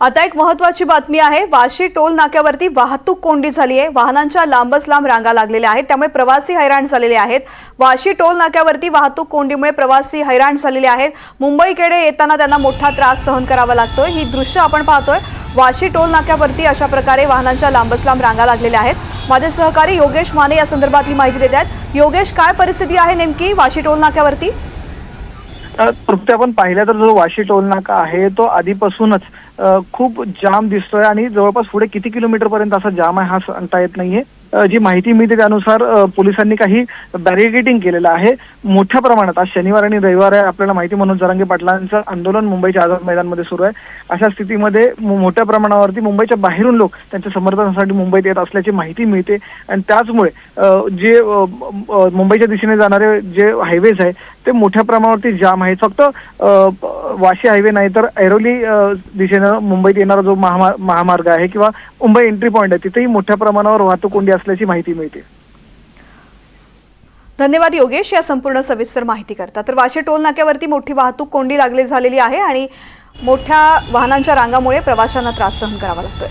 आता एक महत्त्वाची बातमी आहे। वाशी टोल नाक्यावरती वाहतूक कोंडी झाली आहे। वाहनांच्या लांबच लांब रांगा लागलेल्या आहेत, त्यामुळे प्रवासी हैराण झालेले आहेत। वाशी टोल नाक्यावरती वाहतूक कोंडीमुळे प्रवासी हैराण झालेले आहेत। मुंबईकडे येताना त्यांना मोठा त्रास सहन करावा लागतोय। ही दृश्य आपण पाहतोय। वाशी टोल नाक्यावरती अशा प्रकारे वाहनांच्या लांबच लांब रांगा लागलेल्या आहेत। माझे सहकारी योगेश माने या संदर्भातली माहिती देत आहेत। योगेश, काय परिस्थिती आहे नेमकी वाशी टोल नाक्यावरती? तृप्ती, आपण पाहिलं तर जो वाशी टोल नाका आहे तो आधीपासूनच खूप जाम दिसतोय आणि जवळपास पुढे किती किलोमीटर पर्यंत असा जाम आहे हा सांगता येत नाहीये। जी माहिती मिळते त्यानुसार पोलिसांनी काही बॅरिकेडिंग केलेलं आहे मोठ्या प्रमाणात। आज शनिवार आणि रविवार आहे, आपल्याला माहिती मनोज जरांगे पाटलांचं आंदोलन मुंबईच्या आझाद मैदानमध्ये सुरू आहे। अशा स्थितीमध्ये मोठ्या प्रमाणावरती मुंबईच्या बाहेरून लोक त्यांच्या समर्थनासाठी मुंबईत येत असल्याची माहिती मिळते आणि त्याचमुळे जे मुंबईच्या दिशेने जाणारे जे हायवेज आहे ते मोठ्या प्रमाणावरती जाम आहेत। फक्त वाशी हायवे नाही तर ऐरोली दिशेनं मुंबईत येणारा जो महामार्ग आहे किंवा मुंबई एंट्री पॉईंट आहे तिथेही मोठ्या प्रमाणावर वाहतूक कोंडी असल्याची माहिती मिळते। धन्यवाद योगेश या संपूर्ण सविस्तर माहिती करता। तर वाशी टोल नाक्यावरती मोठी वाहतूक कोंडी लागली झालेली आहे आणि मोठ्या वाहनांच्या रांगामुळे प्रवाशांना त्रास सहन करावा लागतोय।